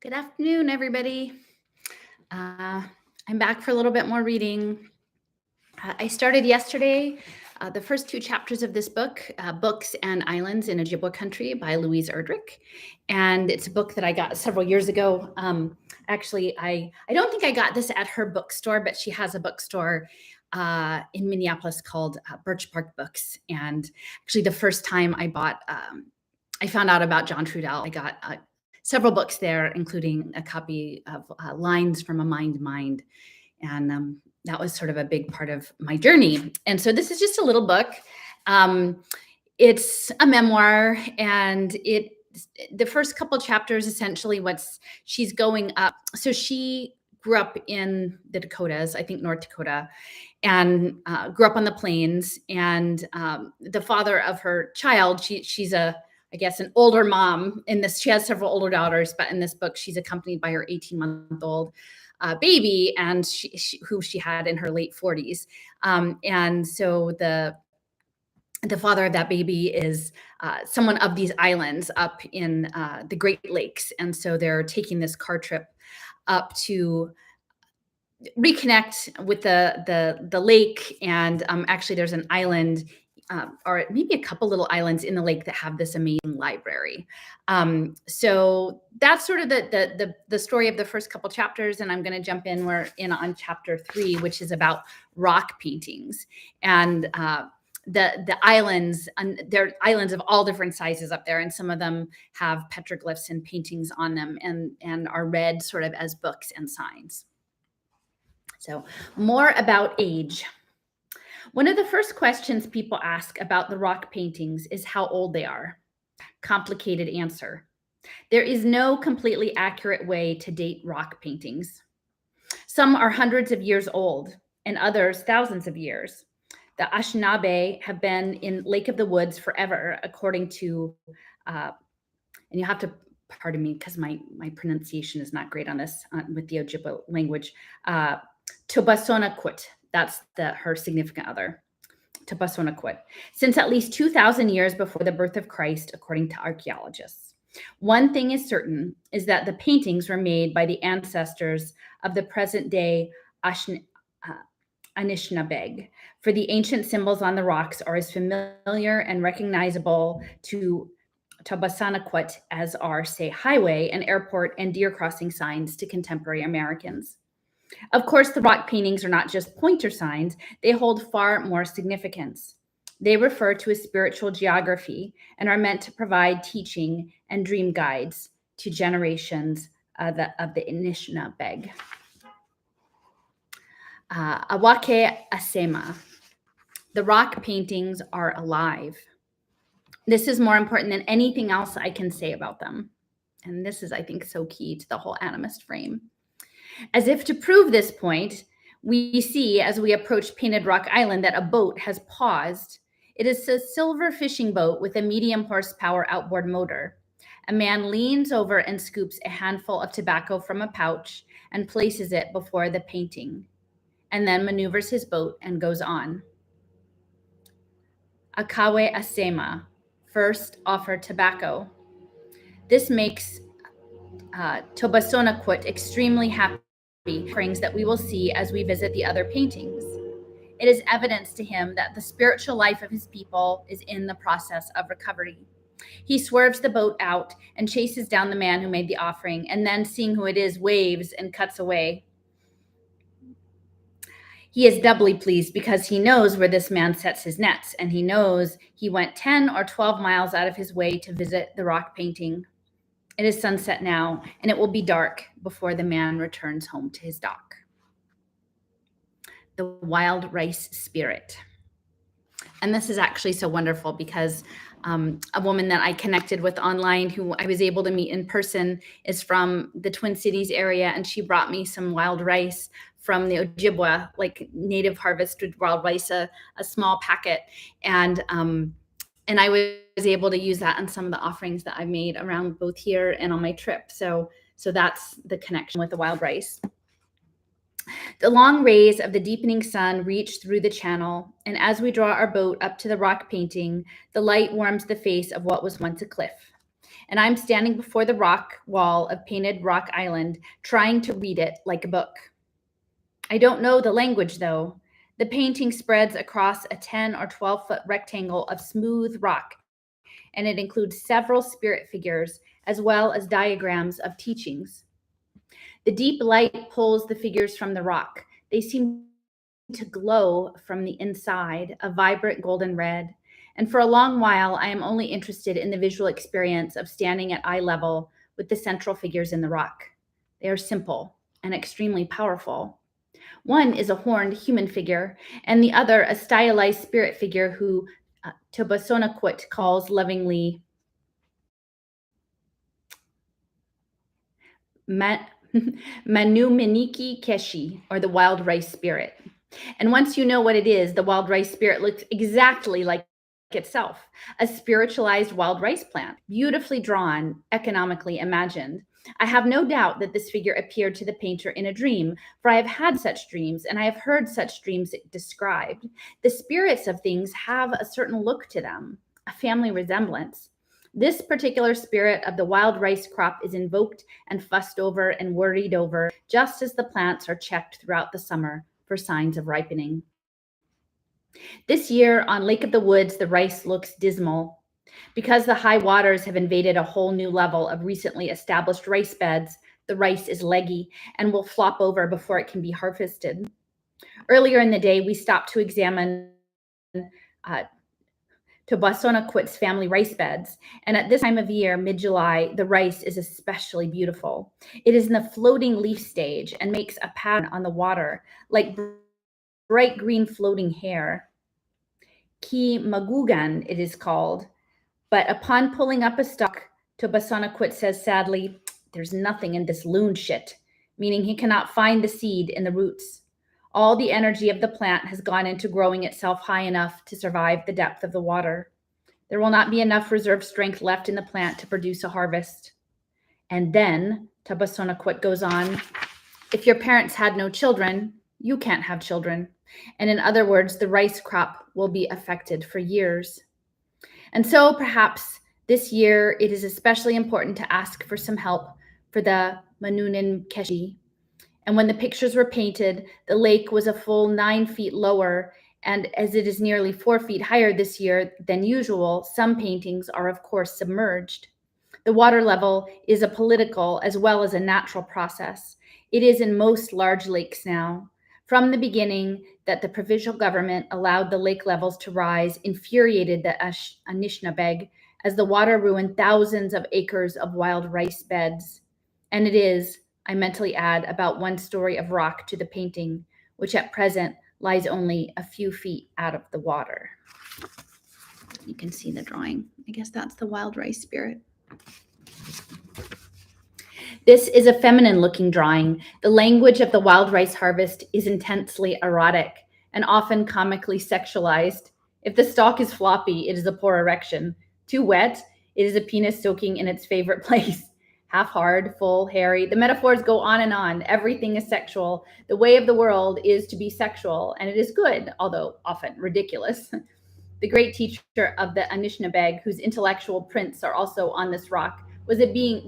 Good afternoon, everybody. I'm back for a little bit more reading. I started yesterday the first two chapters of this book, Books and Islands in Ojibwe Country by Louise Erdrich. And it's a book that I got several years ago. Actually, I don't think I got this at her bookstore, but she has a bookstore in Minneapolis called Birch Bark Books. And actually, the first time I found out about John Trudell, I got several books there, including a copy of Lines from a Mind. And that was sort of a big part of my journey. And so this is just a little book. It's a memoir, and the first couple chapters, essentially she's going up. So she grew up in the Dakotas, I think North Dakota, and grew up on the plains. And the father of her child, she's I guess an older mom in this. She has several older daughters, but in this book, she's accompanied by her 18-month-old baby, and who she had in her late 40s. And so the father of that baby is someone of these islands up in the Great Lakes. And so they're taking this car trip up to reconnect with the lake. And actually there's an island or maybe a couple little islands in the lake that have this amazing library. So that's sort of the story of the first couple chapters. And I'm going to jump in. We're in on chapter 3, which is about rock paintings. And the islands, and there are islands of all different sizes up there. And some of them have petroglyphs and paintings on them and are read sort of as books and signs. So more about age. One of the first questions people ask about the rock paintings is how old they are. Complicated answer. There is no completely accurate way to date rock paintings. Some are hundreds of years old, and others thousands of years. The Anishinaabe have been in Lake of the Woods forever, according to, and you have to pardon me because my pronunciation is not great on this with the Ojibwe language. Tobasonaquit. That's her significant other, Tobasonaquit, since at least 2,000 years before the birth of Christ, according to archaeologists. One thing is certain, is that the paintings were made by the ancestors of the present-day Anishinaabe, for the ancient symbols on the rocks are as familiar and recognizable to Tobasonaquit as are, say, highway and airport and deer crossing signs to contemporary Americans. Of course, the rock paintings are not just pointer signs. They hold far more significance. They refer to a spiritual geography and are meant to provide teaching and dream guides to generations of the Anishinaabe. Awake Asema. The rock paintings are alive. This is more important than anything else I can say about them. And this is, I think, so key to the whole animist frame. As if to prove this point, we see as we approach Painted Rock Island that a boat has paused. It is a silver fishing boat with a medium horsepower outboard motor. A man leans over and scoops a handful of tobacco from a pouch and places it before the painting, and then maneuvers his boat and goes on. Akawe Asema, first offer tobacco. This makes Tobasonaquit extremely happy. Offerings that we will see as we visit the other paintings. It is evidence to him that the spiritual life of his people is in the process of recovery. He swerves the boat out and chases down the man who made the offering, and then, seeing who it is, waves and cuts away. He is doubly pleased because he knows where this man sets his nets, and he knows he went 10 or 12 miles out of his way to visit the rock painting. It is sunset now, and it will be dark before the man returns home to his dock. The wild rice spirit. And this is actually so wonderful because a woman that I connected with online who I was able to meet in person is from the Twin Cities area, and she brought me some wild rice from the Ojibwe, like native harvested wild rice, a small packet. And I was able to use that on some of the offerings that I made around both here and on my trip. So that's the connection with the wild rice. The long rays of the deepening sun reach through the channel, and as we draw our boat up to the rock painting, the light warms the face of what was once a cliff. And I'm standing before the rock wall of painted Rock Island, trying to read it like a book. I don't know the language, though. The painting spreads across a 10 or 12-foot rectangle of smooth rock, and it includes several spirit figures as well as diagrams of teachings. The deep light pulls the figures from the rock. They seem to glow from the inside, a vibrant golden red. And for a long while, I am only interested in the visual experience of standing at eye level with the central figures in the rock. They are simple and extremely powerful. One is a horned human figure, and the other a stylized spirit figure who Tobasonaquit calls lovingly Manuminiki Keshi, or the wild rice spirit. And once you know what it is, the wild rice spirit looks exactly like itself, a spiritualized wild rice plant, beautifully drawn, economically imagined. I have no doubt that this figure appeared to the painter in a dream, for I have had such dreams and I have heard such dreams described. The spirits of things have a certain look to them, a family resemblance. This particular spirit of the wild rice crop is invoked and fussed over and worried over, just as the plants are checked throughout the summer for signs of ripening. This year on Lake of the Woods, the rice looks dismal. Because the high waters have invaded a whole new level of recently established rice beds, the rice is leggy and will flop over before it can be harvested. Earlier in the day, we stopped to examine Tobasonaquit's family rice beds, and at this time of year, mid-July, the rice is especially beautiful. It is in the floating leaf stage and makes a pattern on the water, like bright green floating hair. Ki magugan, it is called. But upon pulling up a stalk, Tobasonaquit says sadly, "There's nothing in this loon shit," meaning he cannot find the seed in the roots. All the energy of the plant has gone into growing itself high enough to survive the depth of the water. There will not be enough reserve strength left in the plant to produce a harvest. And then, Tobasonaquit goes on, if your parents had no children, you can't have children. And in other words, the rice crop will be affected for years. And so perhaps this year it is especially important to ask for some help for the Manunin Keshi. And when the pictures were painted, the lake was a full 9 feet lower, and as it is nearly 4 feet higher this year than usual, some paintings are of course submerged. The water level is a political as well as a natural process. It is in most large lakes now. From the beginning that the provincial government allowed the lake levels to rise infuriated the Anishinabeg as the water ruined thousands of acres of wild rice beds. And it is, I mentally add, about 1 story of rock to the painting, which at present lies only a few feet out of the water. You can see the drawing. I guess that's the wild rice spirit. This is a feminine-looking drawing. The language of the wild rice harvest is intensely erotic and often comically sexualized. If the stalk is floppy, it is a poor erection. Too wet, it is a penis soaking in its favorite place. Half hard, full, hairy. The metaphors go on and on. Everything is sexual. The way of the world is to be sexual, and it is good, although often ridiculous. The great teacher of the Anishinabeg, whose intellectual prints are also on this rock, was a being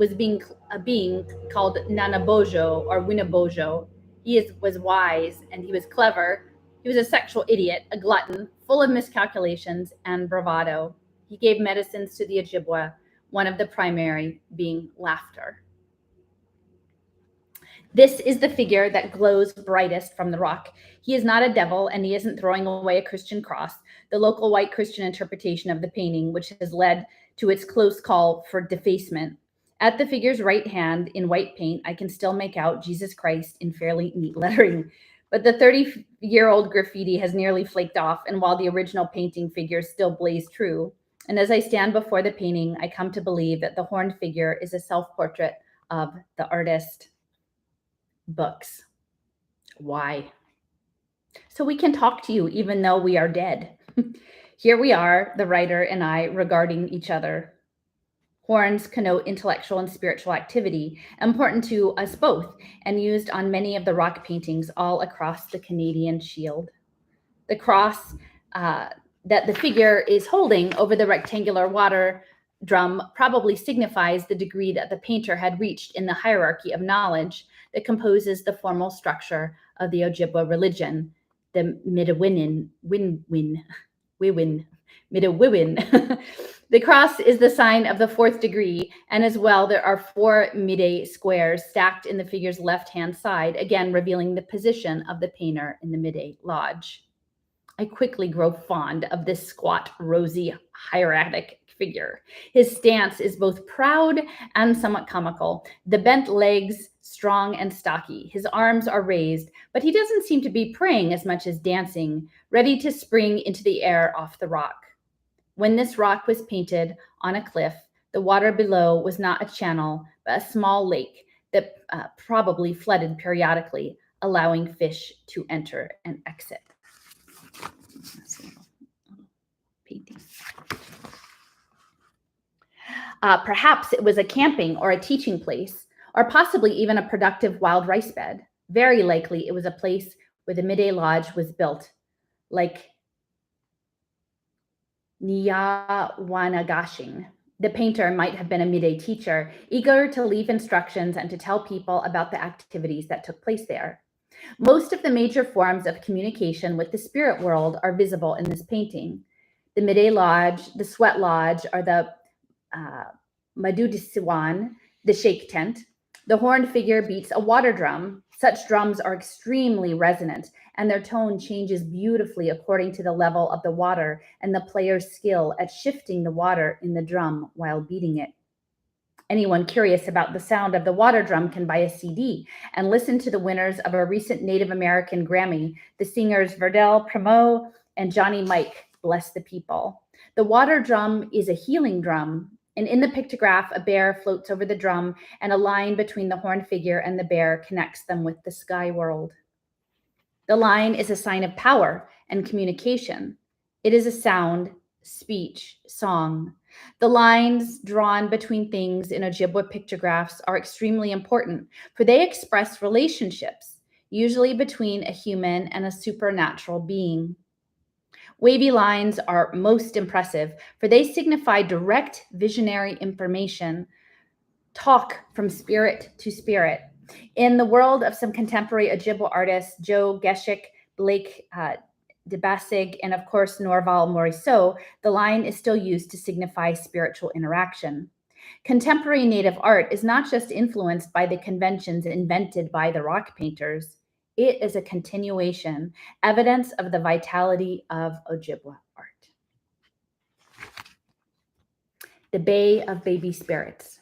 called Nanabojo or Winnabojo. He was wise and he was clever. He was a sexual idiot, a glutton, full of miscalculations and bravado. He gave medicines to the Ojibwe, one of the primary being laughter. This is the figure that glows brightest from the rock. He is not a devil and he isn't throwing away a Christian cross, the local white Christian interpretation of the painting, which has led to its close call for defacement. At the figure's right hand, in white paint, I can still make out Jesus Christ in fairly neat lettering. But the 30-year-old graffiti has nearly flaked off, and while the original painting figures still blaze true, and as I stand before the painting, I come to believe that the horned figure is a self-portrait of the artist. Books. Why? So we can talk to you even though we are dead. Here we are, the writer and I, regarding each other. Horns connote intellectual and spiritual activity, important to us both, and used on many of the rock paintings all across the Canadian Shield. The cross that the figure is holding over the rectangular water drum probably signifies the degree that the painter had reached in the hierarchy of knowledge that composes the formal structure of the Ojibwe religion, the Midewiwin. The cross is the sign of the fourth degree, and as well, there are 4 Mide squares stacked in the figure's left-hand side, again revealing the position of the painter in the Mide lodge. I quickly grow fond of this squat, rosy, hieratic figure. His stance is both proud and somewhat comical. The bent legs, strong and stocky. His arms are raised, but he doesn't seem to be praying as much as dancing, ready to spring into the air off the rock. When this rock was painted on a cliff, the water below was not a channel, but a small lake that probably flooded periodically, allowing fish to enter and exit. Painting. Perhaps it was a camping or a teaching place, or possibly even a productive wild rice bed. Very likely it was a place where the Mide Lodge was built, like Niyawanagashing. The painter might have been a Mide teacher, eager to leave instructions and to tell people about the activities that took place there. Most of the major forms of communication with the spirit world are visible in this painting. The Mide Lodge, the Sweat Lodge, or the Madudisiwan, the shake tent. The horned figure beats a water drum. Such drums are extremely resonant, and their tone changes beautifully according to the level of the water and the player's skill at shifting the water in the drum while beating it. Anyone curious about the sound of the water drum can buy a CD and listen to the winners of a recent Native American Grammy, the singers Verdell Primo and Johnny Mike, bless the people. The water drum is a healing drum, and in the pictograph, a bear floats over the drum, and a line between the horned figure and the bear connects them with the sky world. The line is a sign of power and communication. It is a sound, speech, song. The lines drawn between things in Ojibwe pictographs are extremely important, for they express relationships, usually between a human and a supernatural being. Wavy lines are most impressive, for they signify direct visionary information, talk from spirit to spirit. In the world of some contemporary Ojibwe artists, Joe Geshick, Blake DeBassig, and of course Norval Morisseau, the line is still used to signify spiritual interaction. Contemporary Native art is not just influenced by the conventions invented by the rock painters. It is a continuation, evidence of the vitality of Ojibwe art. The Bay of Baby Spirits.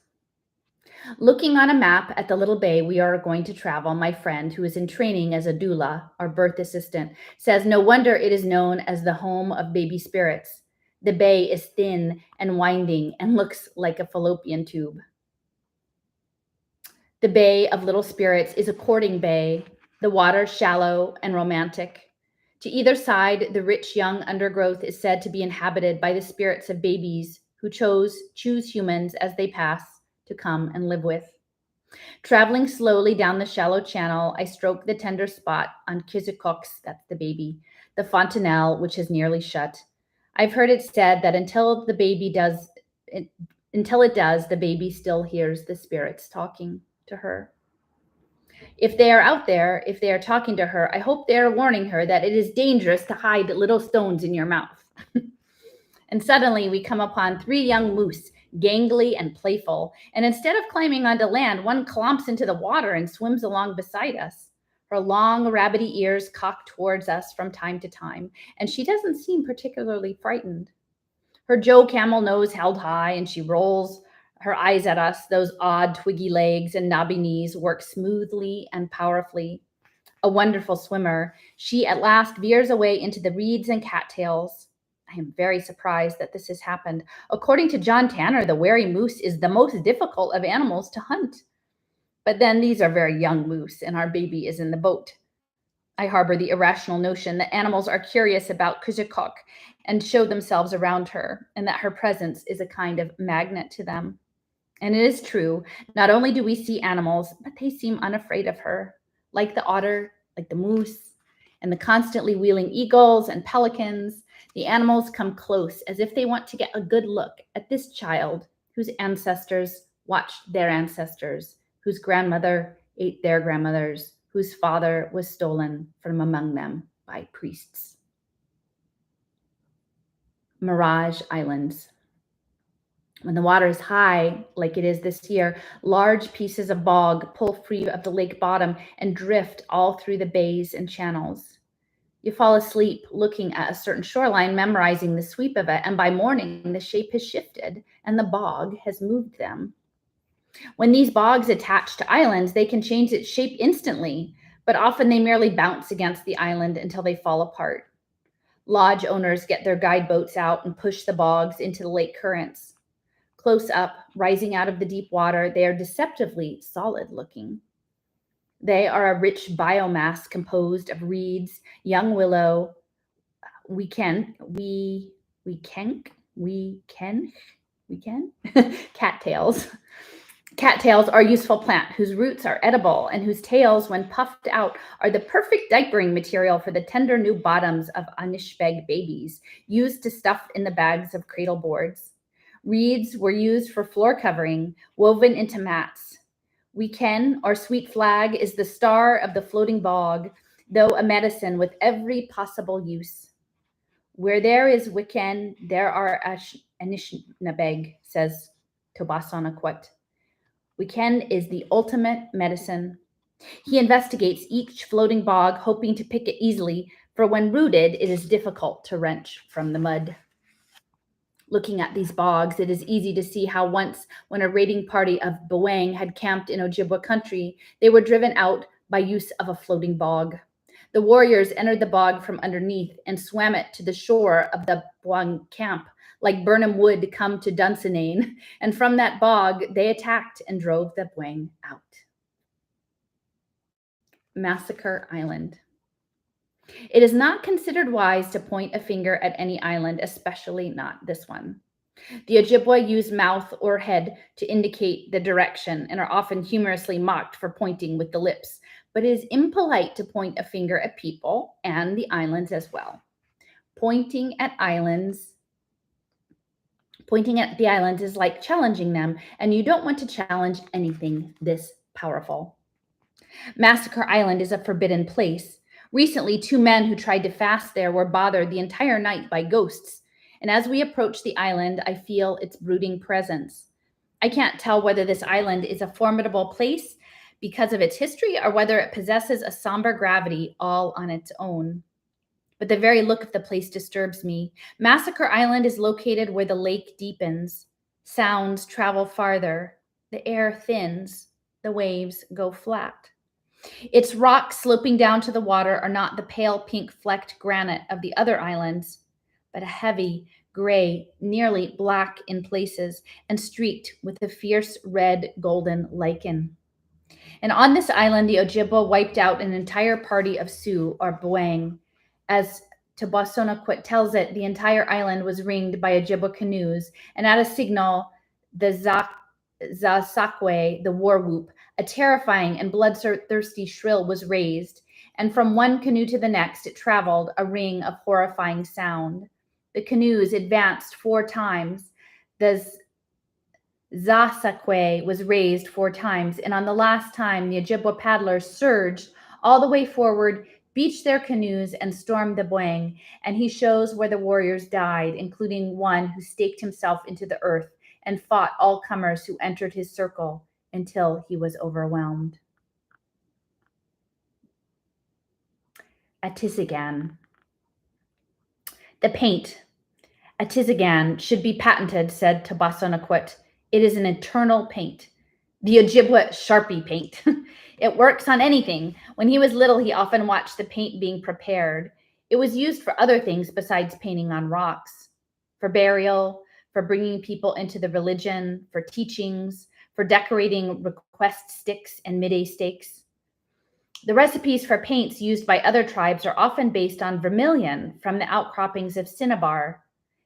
Looking on a map at the little bay we are going to travel, my friend, who is in training as a doula, or birth assistant, says no wonder it is known as the home of baby spirits. The bay is thin and winding and looks like a fallopian tube. The Bay of Little Spirits is a courting bay, the water shallow and romantic. To either side, the rich young undergrowth is said to be inhabited by the spirits of babies who choose humans as they pass to come and live with. Traveling slowly down the shallow channel, I stroke the tender spot on Kizikoks, that's the baby, the fontanelle, which is nearly shut. I've heard it said that until it does, the baby still hears the spirits talking to her. If they are out there, if they are talking to her, I hope they are warning her that it is dangerous to hide little stones in your mouth. And suddenly we come upon 3 young moose, gangly and playful, and instead of climbing onto land, one clomps into the water and swims along beside us. Her long rabbity ears cock towards us from time to time, and she doesn't seem particularly frightened. Her Joe Camel nose held high, and she rolls her eyes at us. Those odd twiggy legs and knobby knees work smoothly and powerfully. A wonderful swimmer, she at last veers away into the reeds and cattails. I am very surprised that this has happened. According to John Tanner, the wary moose is the most difficult of animals to hunt. But then these are very young moose, and our baby is in the boat. I harbor the irrational notion that animals are curious about Kujikok and show themselves around her, and that her presence is a kind of magnet to them. And it is true, not only do we see animals, but they seem unafraid of her, like the otter, like the moose, and the constantly wheeling eagles and pelicans. The animals come close as if they want to get a good look at this child whose ancestors watched their ancestors, whose grandmother ate their grandmothers, whose father was stolen from among them by priests. Mirage Islands. When the water is high, like it is this year, large pieces of bog pull free of the lake bottom and drift all through the bays and channels. You fall asleep looking at a certain shoreline, memorizing the sweep of it, and by morning the shape has shifted and the bog has moved them. When these bogs attach to islands, they can change its shape instantly, but often they merely bounce against the island until they fall apart. Lodge owners get their guide boats out and push the bogs into the lake currents. Close up, rising out of the deep water, they are deceptively solid looking. They are a rich biomass composed of reeds, young willow, cattails. Cattails are a useful plant whose roots are edible and whose tails, when puffed out, are the perfect diapering material for the tender new bottoms of Anishbeg babies, used to stuff in the bags of cradle boards. Reeds were used for floor covering, woven into mats. Weeken, or sweet flag, is the star of the floating bog, though a medicine with every possible use. Where there is Weeken, there are Anishinabeg, says Tobassanaquet. Weeken is the ultimate medicine. He investigates each floating bog, hoping to pick it easily, for when rooted, it is difficult to wrench from the mud. Looking at these bogs, it is easy to see how once, when a raiding party of Bawang had camped in Ojibwe country, they were driven out by use of a floating bog. The warriors entered the bog from underneath and swam it to the shore of the Bawang camp, like Burnham Wood come to Dunsinane, and from that bog they attacked and drove the Bawang out. Massacre Island. It is not considered wise to point a finger at any island, especially not this one. The Ojibwe use mouth or head to indicate the direction and are often humorously mocked for pointing with the lips, but it is impolite to point a finger at people and the islands as well. Pointing at the islands is like challenging them, and you don't want to challenge anything this powerful. Massacre Island is a forbidden place. Recently, 2 men who tried to fast there were bothered the entire night by ghosts, and as we approach the island, I feel its brooding presence. I can't tell whether this island is a formidable place because of its history or whether it possesses a somber gravity all on its own. But the very look of the place disturbs me. Massacre Island is located where the lake deepens. Sounds travel farther. The air thins. The waves go flat. Its rocks sloping down to the water are not the pale pink flecked granite of the other islands, but a heavy, gray, nearly black in places, and streaked with a fierce red golden lichen. And on this island, the Ojibwe wiped out an entire party of Sioux or Bawang. As Tobassanaquet tells it, the entire island was ringed by Ojibwe canoes, and at a signal, the Zasakwe, the war whoop, a terrifying and bloodthirsty shrill was raised, and from one canoe to the next it traveled, a ring of horrifying sound. The canoes advanced 4 times. The Zasakwe was raised 4 times, and on the last time, the Ojibwe paddlers surged all the way forward, beached their canoes, and stormed the Bawang, and he shows where the warriors died, including one who staked himself into the earth and fought all comers who entered his circle until he was overwhelmed. Atizigan. The paint, Atizigan, should be patented, said Tobassanaquet. It is an eternal paint. The Ojibwe Sharpie paint. It works on anything. When he was little, he often watched the paint being prepared. It was used for other things besides painting on rocks. For burial, for bringing people into the religion, for teachings, for decorating request sticks and midday steaks. The recipes for paints used by other tribes are often based on vermilion from the outcroppings of cinnabar.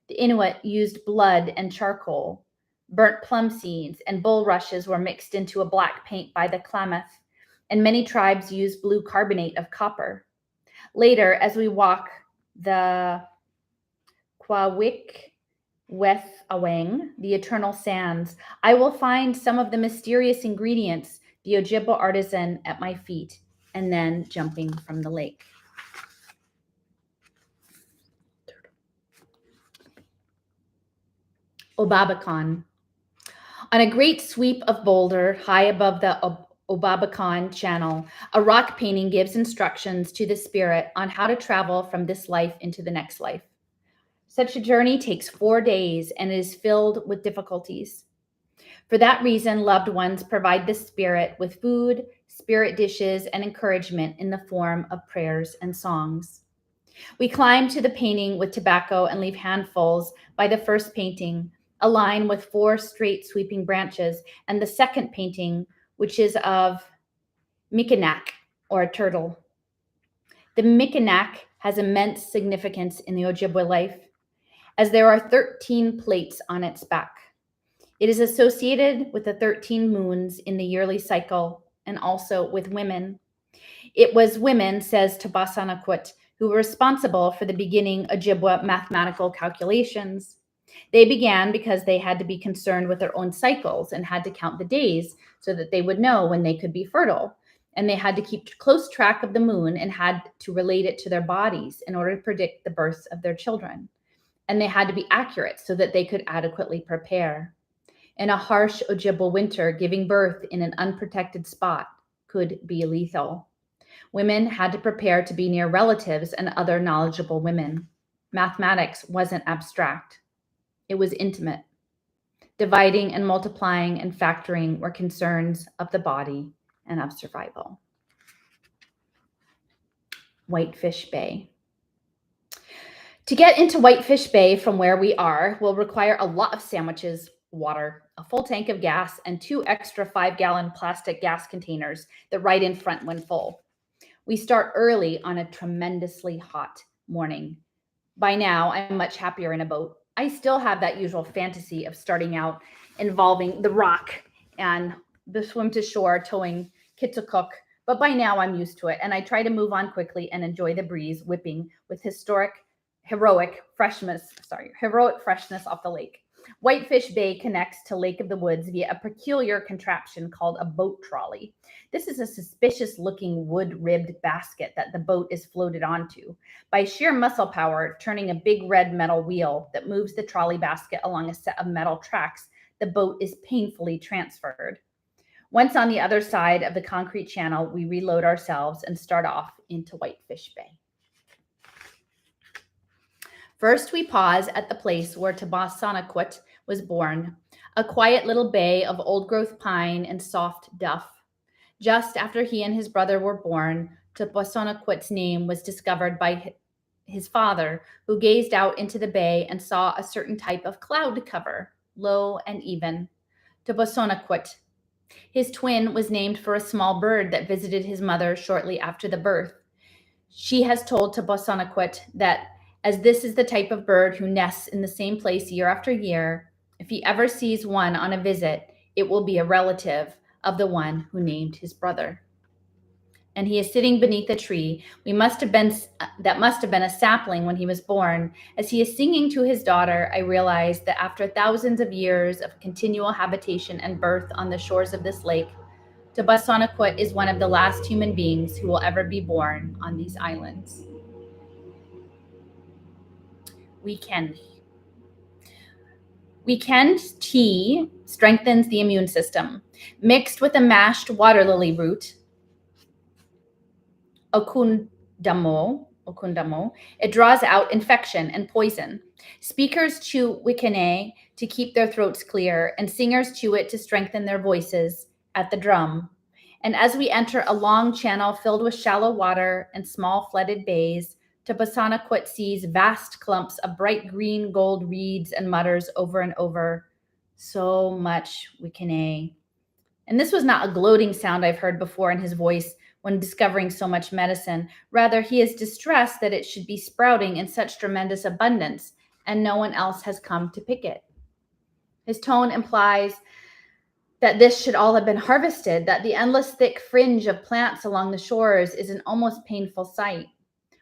The Inuit used blood and charcoal. Burnt plum seeds and bulrushes were mixed into a black paint by the Klamath, and many tribes used blue carbonate of copper. Later, as we walk the Kwawik Weth Awang, the eternal sands. I will find some of the mysterious ingredients, the Ojibwe artisan at my feet, and then jumping from the lake. Obabakan. On a great sweep of boulder high above the Obabakan Channel, a rock painting gives instructions to the spirit on how to travel from this life into the next life. Such a journey takes 4 days and is filled with difficulties. For that reason, loved ones provide the spirit with food, spirit dishes, and encouragement in the form of prayers and songs. We climb to the painting with tobacco and leave handfuls by the first painting, a line with 4 straight sweeping branches, and the second painting, which is of Mikinak, or a turtle. The Mikinak has immense significance in the Ojibwe life, as there are 13 plates on its back. It is associated with the 13 moons in the yearly cycle and also with women. It was women, says Tabasanakut, who were responsible for the beginning Ojibwe mathematical calculations. They began because they had to be concerned with their own cycles and had to count the days so that they would know when they could be fertile. And they had to keep close track of the moon and had to relate it to their bodies in order to predict the births of their children. And they had to be accurate so that they could adequately prepare. In a harsh Ojibwe winter, giving birth in an unprotected spot could be lethal. Women had to prepare to be near relatives and other knowledgeable women. Mathematics wasn't abstract. It was intimate. Dividing and multiplying and factoring were concerns of the body and of survival. Whitefish Bay. To get into Whitefish Bay from where we are will require a lot of sandwiches, water, a full tank of gas, and 2 extra 5-gallon plastic gas containers that ride in front when full. We start early on a tremendously hot morning. By now, I'm much happier in a boat. I still have that usual fantasy of starting out involving the rock and the swim to shore towing Kittukuk, but by now I'm used to it, and I try to move on quickly and enjoy the breeze whipping with heroic freshness off the lake. Whitefish Bay connects to Lake of the Woods via a peculiar contraption called a boat trolley. This is a suspicious-looking wood-ribbed basket that the boat is floated onto. By sheer muscle power, turning a big red metal wheel that moves the trolley basket along a set of metal tracks, the boat is painfully transferred. Once on the other side of the concrete channel, we reload ourselves and start off into Whitefish Bay. First, we pause at the place where Tabasanakut was born, a quiet little bay of old-growth pine and soft duff. Just after he and his brother were born, Tabasanakut's name was discovered by his father, who gazed out into the bay and saw a certain type of cloud cover, low and even. Tabasanakut. His twin was named for a small bird that visited his mother shortly after the birth. She has told Tabasanakut that as this is the type of bird who nests in the same place year after year, if he ever sees one on a visit, it will be a relative of the one who named his brother. And he is sitting beneath a tree. That must have been a sapling when he was born. As he is singing to his daughter, I realize that after thousands of years of continual habitation and birth on the shores of this lake, Tabasanakut is one of the last human beings who will ever be born on these islands. Weekend tea strengthens the immune system. Mixed with a mashed water lily root, okundamo, it draws out infection and poison. Speakers chew wikene to keep their throats clear, and singers chew it to strengthen their voices at the drum. And as we enter a long channel filled with shallow water and small flooded bays, Tabasanakut sees vast clumps of bright green gold reeds and mutters over and over, so much wikene. And this was not a gloating sound I've heard before in his voice when discovering so much medicine. Rather, he is distressed that it should be sprouting in such tremendous abundance and no one else has come to pick it. His tone implies that this should all have been harvested, that the endless thick fringe of plants along the shores is an almost painful sight.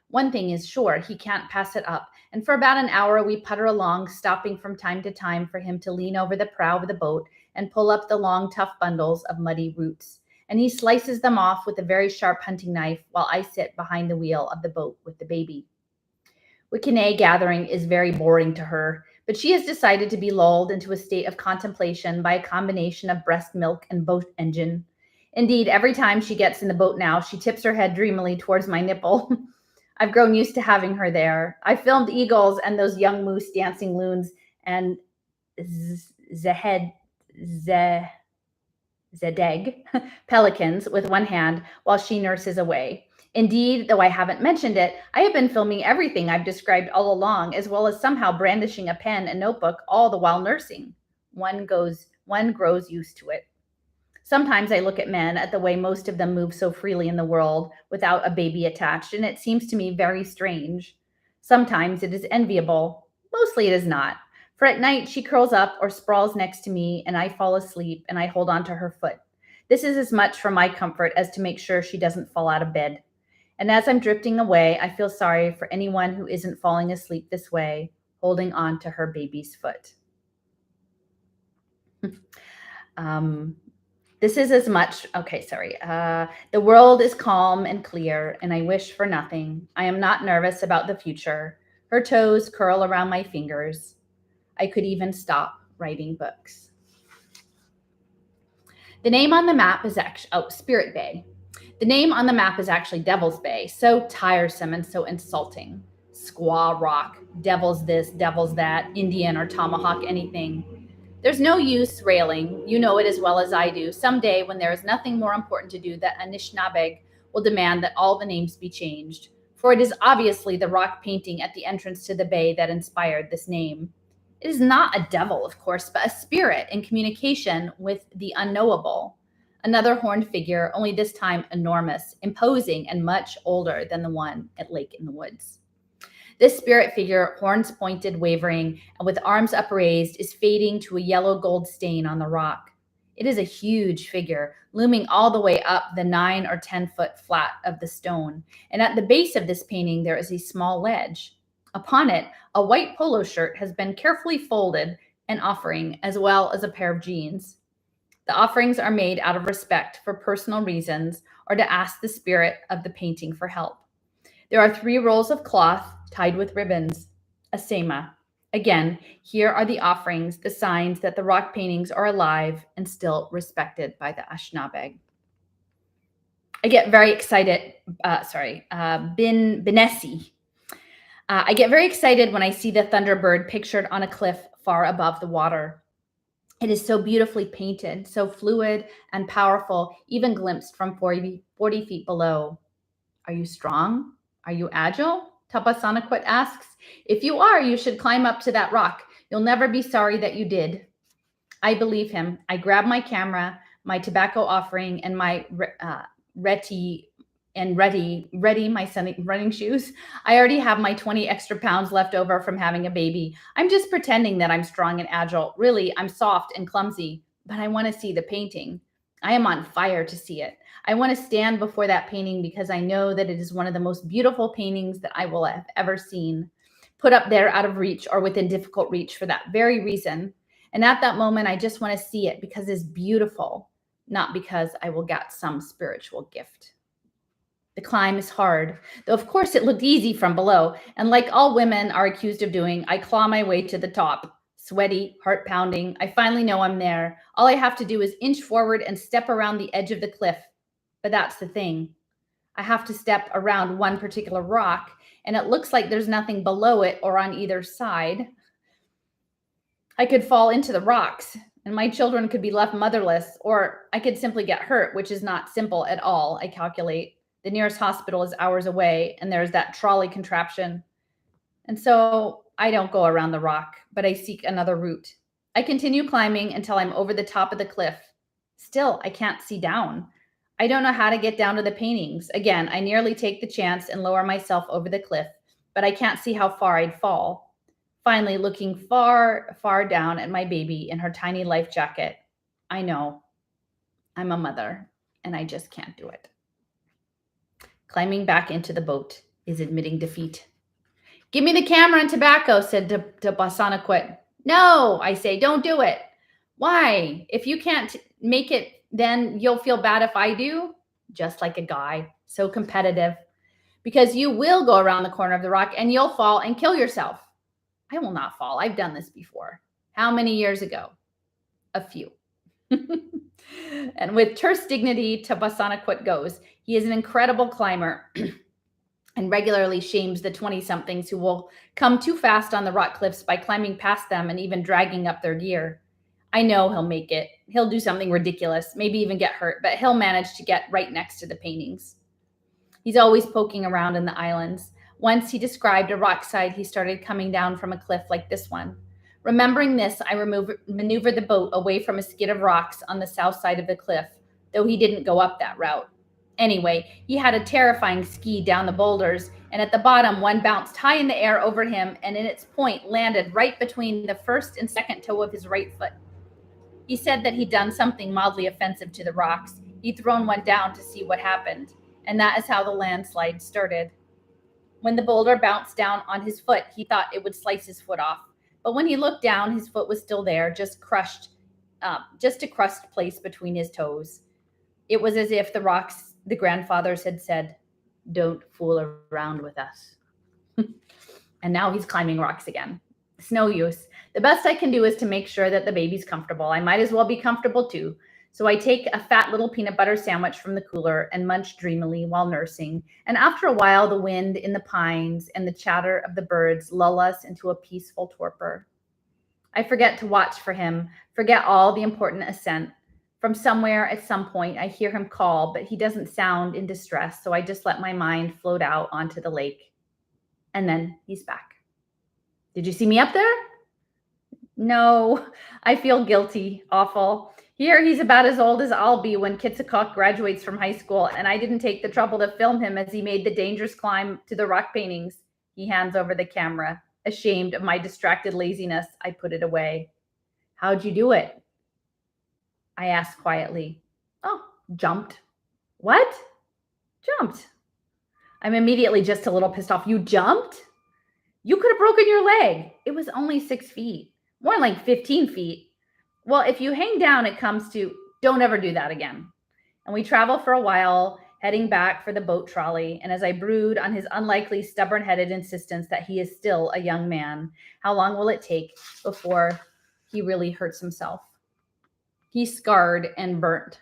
One thing is sure, he can't pass it up, and for about an hour we putter along, stopping from time to time for him to lean over the prow of the boat and pull up the long, tough bundles of muddy roots. And he slices them off with a very sharp hunting knife while I sit behind the wheel of the boat with the baby. Wikine gathering is very boring to her, but she has decided to be lulled into a state of contemplation by a combination of breast milk and boat engine. Indeed, every time she gets in the boat now, she tips her head dreamily towards my nipple. I've grown used to having her there. I filmed eagles and those young moose dancing loons and zedeg pelicans with one hand while she nurses away. Indeed, though I haven't mentioned it, I have been filming everything I've described all along, as well as somehow brandishing a pen and notebook all the while nursing. One grows used to it. Sometimes I look at men at the way most of them move so freely in the world without a baby attached, and it seems to me very strange. Sometimes it is enviable. Mostly it is not. For at night she curls up or sprawls next to me, and I fall asleep and I hold on to her foot. This is as much for my comfort as to make sure she doesn't fall out of bed. And as I'm drifting away, I feel sorry for anyone who isn't falling asleep this way, holding on to her baby's foot. This is as much, the world is calm and clear, and I wish for nothing. I am not nervous about the future. Her toes curl around my fingers. I could even stop writing books. The name on the map is actually, Spirit Bay. The name on the map is actually Devil's Bay. So tiresome and so insulting. Squaw Rock, Devil's this, Devil's that, Indian or Tomahawk anything. There's no use railing. You know it as well as I do. Someday when there is nothing more important to do, that Anishinaabeg will demand that all the names be changed. For it is obviously the rock painting at the entrance to the bay that inspired this name. It is not a devil, of course, but a spirit in communication with the unknowable. Another horned figure, only this time enormous, imposing, and much older than the one at Lake in the Woods. This spirit figure, horns pointed, wavering, and with arms upraised, is fading to a yellow gold stain on the rock. It is a huge figure, looming all the way up the 9 or 10 foot flat of the stone. And at the base of this painting, there is a small ledge. Upon it, a white polo shirt has been carefully folded, an offering, as well as a pair of jeans. The offerings are made out of respect for personal reasons or to ask the spirit of the painting for help. There are 3 rolls of cloth tied with ribbons, a sema. Again, here are the offerings, the signs that the rock paintings are alive and still respected by the Anishinaabe. I get very excited, Binesi. I get very excited when I see the Thunderbird pictured on a cliff far above the water. It is so beautifully painted, so fluid and powerful, even glimpsed from 40 feet below. Are you strong? Are you agile? Tapasanaquit asks. If you are, you should climb up to that rock. You'll never be sorry that you did. I believe him. I grab my camera, my tobacco offering, and my ready my running shoes. I already have my 20 extra pounds left over from having a baby. I'm just pretending that I'm strong and agile. Really, I'm soft and clumsy, but I want to see the painting. I am on fire to see it. I want to stand before that painting because I know that it is one of the most beautiful paintings that I will have ever seen, put up there out of reach or within difficult reach for that very reason. And at that moment, I just want to see it because it's beautiful, not because I will get some spiritual gift. The climb is hard, though of course it looked easy from below, and like all women are accused of doing, I claw my way to the top. Sweaty, heart pounding, I finally know I'm there. All I have to do is inch forward and step around the edge of the cliff. But that's the thing. I have to step around one particular rock, and it looks like there's nothing below it or on either side. I could fall into the rocks, and my children could be left motherless, or I could simply get hurt, which is not simple at all, I calculate. The nearest hospital is hours away, and there's that trolley contraption. And so I don't go around the rock, but I seek another route. I continue climbing until I'm over the top of the cliff. Still, I can't see down. I don't know how to get down to the paintings. Again, I nearly take the chance and lower myself over the cliff, but I can't see how far I'd fall. Finally, looking far, far down at my baby in her tiny life jacket, I know I'm a mother, and I just can't do it. Climbing back into the boat. is admitting defeat. Give me the camera and tobacco, said Tobasanaquit. No, I say, don't do it. Why? If you can't make it, then you'll feel bad if I do? Just like a guy, so competitive. Because you will go around the corner of the rock and you'll fall and kill yourself. I will not fall. I've done this before. How many years ago? A few. And with terse dignity, Tabasanaquit goes. He is an incredible climber and regularly shames the 20-somethings who will come too fast on the rock cliffs by climbing past them and even dragging up their gear. I know he'll make it. He'll do something ridiculous, maybe even get hurt, but he'll manage to get right next to the paintings. He's always poking around in the islands. Once he described a rock side he started coming down from a cliff like this one. Remembering this, I maneuvered the boat away from a skid of rocks on the south side of the cliff, though he didn't go up that route. Anyway, he had a terrifying ski down the boulders, and at the bottom, one bounced high in the air over him and in its point landed right between the first and second toe of his right foot. He said that he'd done something mildly offensive to the rocks. He'd thrown one down to see what happened, and that is how the landslide started. When the boulder bounced down on his foot, he thought it would slice his foot off. But when he looked down, his foot was still there, just a crushed place between his toes. It was as if the grandfathers had said, "Don't fool around with us." And now he's climbing rocks again. It's no use. The best I can do is to make sure that the baby's comfortable. I might as well be comfortable too. So I take a fat little peanut butter sandwich from the cooler and munch dreamily while nursing. And after a while, the wind in the pines and the chatter of the birds lull us into a peaceful torpor. I forget to watch for him, forget all the important ascent. From somewhere at some point, I hear him call, but he doesn't sound in distress, so I just let my mind float out onto the lake. And then he's back. Did you see me up there? No, I feel guilty, awful. Here he's about as old as I'll be when Kitsikok graduates from high school, and I didn't take the trouble to film him as he made the dangerous climb to the rock paintings. He hands over the camera. Ashamed of my distracted laziness, I put it away. How'd you do it? I asked quietly. Oh, jumped. What? Jumped. I'm immediately just a little pissed off. You jumped? You could have broken your leg. It was only 6 feet, more like 15 feet. Well, if you hang down, it comes to, don't ever do that again. And we travel for a while, heading back for the boat trolley. And as I brood on his unlikely stubborn-headed insistence that he is still a young man, how long will it take before he really hurts himself? He's scarred and burnt.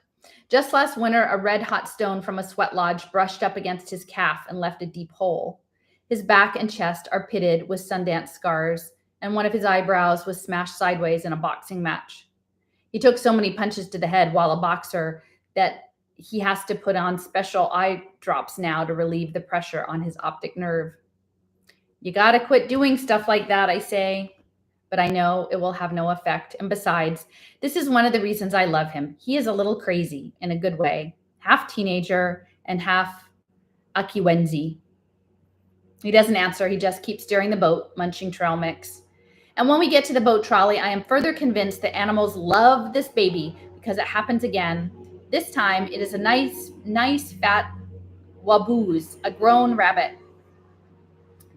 Just last winter, a red-hot stone from a sweat lodge brushed up against his calf and left a deep hole. His back and chest are pitted with Sundance scars, and one of his eyebrows was smashed sideways in a boxing match. He took so many punches to the head while a boxer that he has to put on special eye drops now to relieve the pressure on his optic nerve. You gotta quit doing stuff like that, I say, but I know it will have no effect. And besides, this is one of the reasons I love him. He is a little crazy in a good way, half teenager and half Akiwenzi. He doesn't answer. He just keeps steering the boat, munching trail mix. And when we get to the boat trolley, I am further convinced that animals love this baby because it happens again. This time, it is a nice fat waboose, a grown rabbit.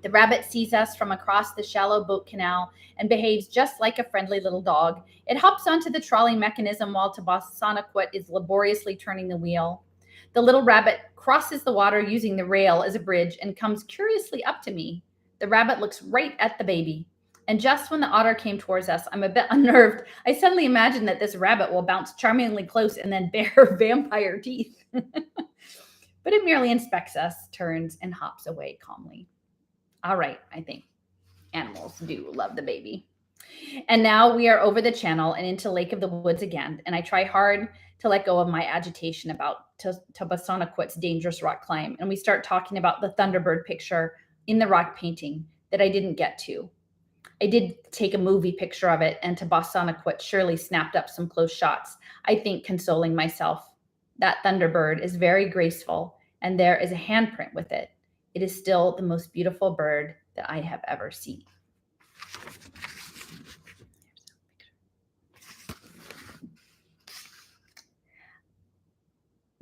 The rabbit sees us from across the shallow boat canal and behaves just like a friendly little dog. It hops onto the trolley mechanism while Tabasanaquit is laboriously turning the wheel. The little rabbit crosses the water using the rail as a bridge and comes curiously up to me. The rabbit looks right at the baby. And just when the otter came towards us, I'm a bit unnerved. I suddenly imagine that this rabbit will bounce charmingly close and then bare vampire teeth. But it merely inspects us, turns, and hops away calmly. All right, I think animals do love the baby. And now we are over the channel and into Lake of the Woods again, and I try hard to let go of my agitation about Tabasanaquit's dangerous rock climb, and we start talking about the Thunderbird picture in the rock painting that I didn't get to. I did take a movie picture of it, and Tabasanaquit surely snapped up some close shots, I think, consoling myself. That Thunderbird is very graceful, and there is a handprint with it. It is still the most beautiful bird that I have ever seen.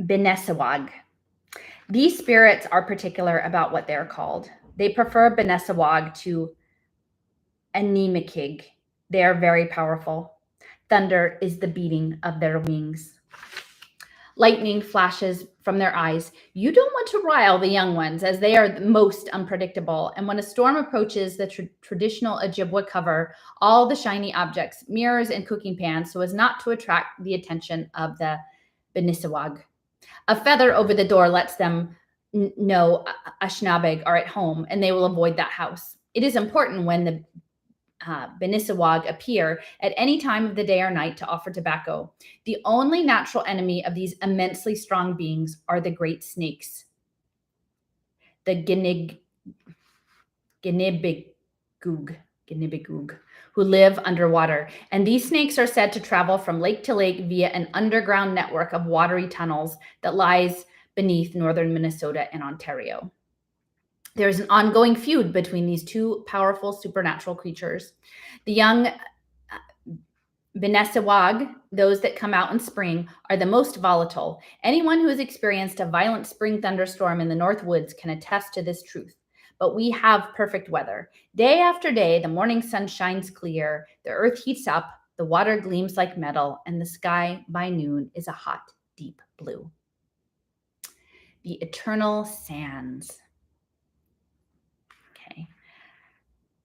Benesawag. These spirits are particular about what they're called. They prefer Benesawag to Anemikig. They are very powerful. Thunder is the beating of their wings. Lightning flashes from their eyes. You don't want to rile the young ones, as they are the most unpredictable. And when a storm approaches the traditional Ojibwe cover all the shiny objects, mirrors, and cooking pans, so as not to attract the attention of the Benisawag. A feather over the door lets them know Ashnabeg are at home, and they will avoid that house. It is important when the Benisawag appear at any time of the day or night to offer tobacco. The only natural enemy of these immensely strong beings are the great snakes, the Ginibigug, who live underwater. And these snakes are said to travel from lake to lake via an underground network of watery tunnels that lies beneath northern Minnesota and Ontario. There is an ongoing feud between these two powerful supernatural creatures. The young Benesawag, those that come out in spring, are the most volatile. Anyone who has experienced a violent spring thunderstorm in the North Woods can attest to this truth. But we have perfect weather. Day after day, the morning sun shines clear, the earth heats up, the water gleams like metal, and the sky by noon is a hot, deep blue. The eternal sands. Okay.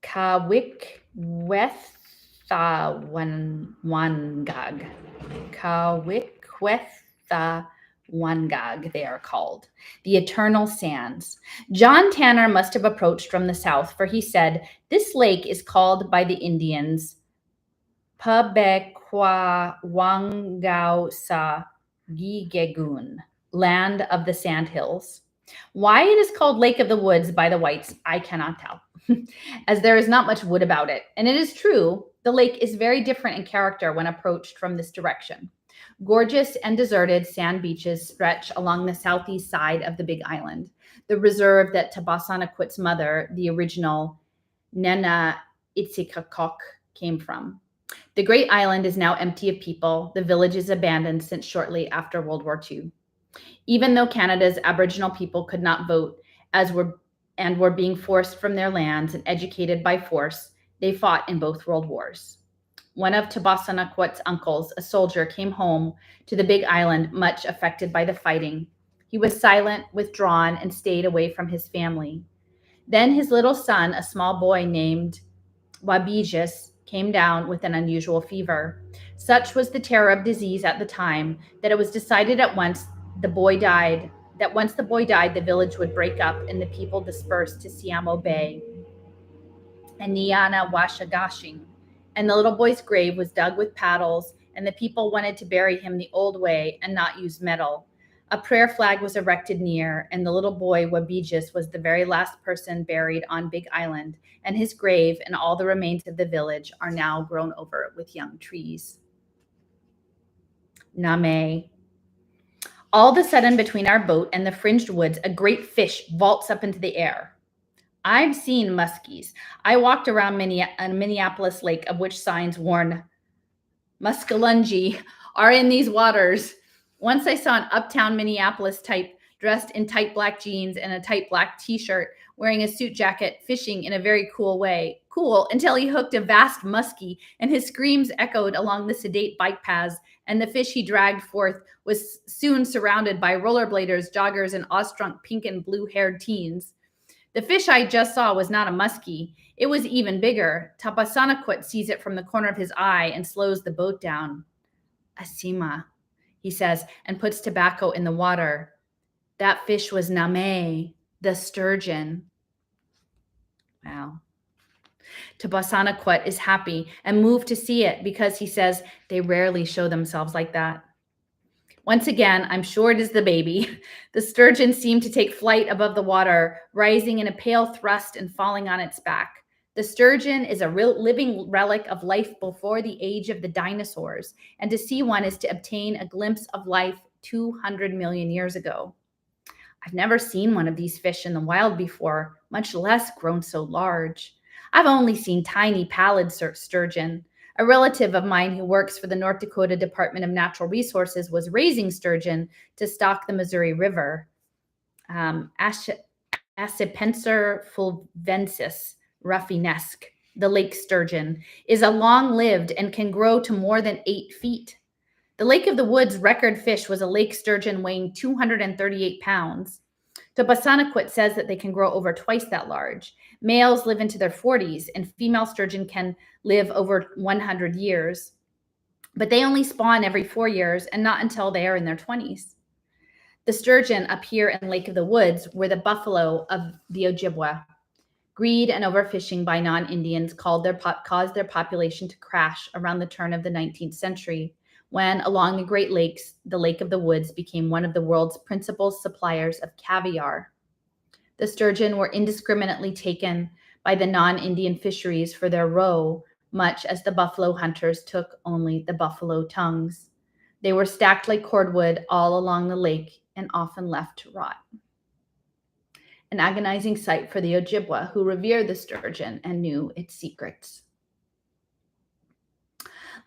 Kawikwethawangag. Kawikwethawangag, they are called. The eternal sands. John Tanner must have approached from the south, for he said, this lake is called by the Indians Pabekwawangau Gigegun, land of the sandhills. Why it is called Lake of the Woods by the whites, I cannot tell, as there is not much wood about it. And it is true, the lake is very different in character when approached from this direction. Gorgeous and deserted sand beaches stretch along the southeast side of the Big Island, the reserve that Tabasanaquit's mother, the original Nena Itzikakok, came from. The great island is now empty of people. The village is abandoned since shortly after World War II. Even though Canada's Aboriginal people could not vote and were being forced from their lands and educated by force, they fought in both world wars. One of Tabasanaquit's uncles, a soldier, came home to the Big Island much affected by the fighting. He was silent, withdrawn, and stayed away from his family. Then his little son, a small boy named Wabijis, came down with an unusual fever. Such was the terror of disease at the time that it was decided at once once the boy died, the village would break up and the people dispersed to Siamo Bay and Niana Washagashing. And the little boy's grave was dug with paddles, and the people wanted to bury him the old way and not use metal. A prayer flag was erected near, and the little boy, Wabijis, was the very last person buried on Big Island, and his grave and all the remains of the village are now grown over with young trees. Name. All of a sudden, between our boat and the fringed woods, a great fish vaults up into the air. I've seen muskies. I walked around Minneapolis Lake, of which signs warn muskalungi are in these waters. Once I saw an uptown Minneapolis type dressed in tight black jeans and a tight black t-shirt, wearing a suit jacket, fishing in a very cool way. Cool until he hooked a vast muskie, and his screams echoed along the sedate bike paths, and the fish he dragged forth was soon surrounded by rollerbladers, joggers, and awestruck pink and blue-haired teens. The fish I just saw was not a muskie. It was even bigger. Tapasanaquit sees it from the corner of his eye and slows the boat down. Asima, he says, and puts tobacco in the water. That fish was Name, the sturgeon. Wow. Tabasanaquit is happy and moved to see it because he says they rarely show themselves like that. Once again, I'm sure it is the baby. The sturgeon seemed to take flight above the water, rising in a pale thrust and falling on its back. The sturgeon is a real living relic of life before the age of the dinosaurs, and to see one is to obtain a glimpse of life 200 million years ago. I've never seen one of these fish in the wild before, much less grown so large. I've only seen tiny pallid sturgeon. A relative of mine who works for the North Dakota Department of Natural Resources was raising sturgeon to stock the Missouri River. Accipenser fulvensis ruffinesque, the lake sturgeon, is a long-lived and can grow to more than 8 feet. The Lake of the Woods record fish was a lake sturgeon weighing 238 pounds. Tobassanaquit says that they can grow over twice that large. Males live into their 40s, and female sturgeon can live over 100 years. But they only spawn every 4 years and not until they are in their 20s. The sturgeon appear in Lake of the Woods were the buffalo of the Ojibwe. Greed and overfishing by non-Indians caused their population to crash around the turn of the 19th century, when along the Great Lakes, the Lake of the Woods became one of the world's principal suppliers of caviar. The sturgeon were indiscriminately taken by the non-Indian fisheries for their roe, much as the buffalo hunters took only the buffalo tongues. They were stacked like cordwood all along the lake and often left to rot. An agonizing sight for the Ojibwe, who revered the sturgeon and knew its secrets.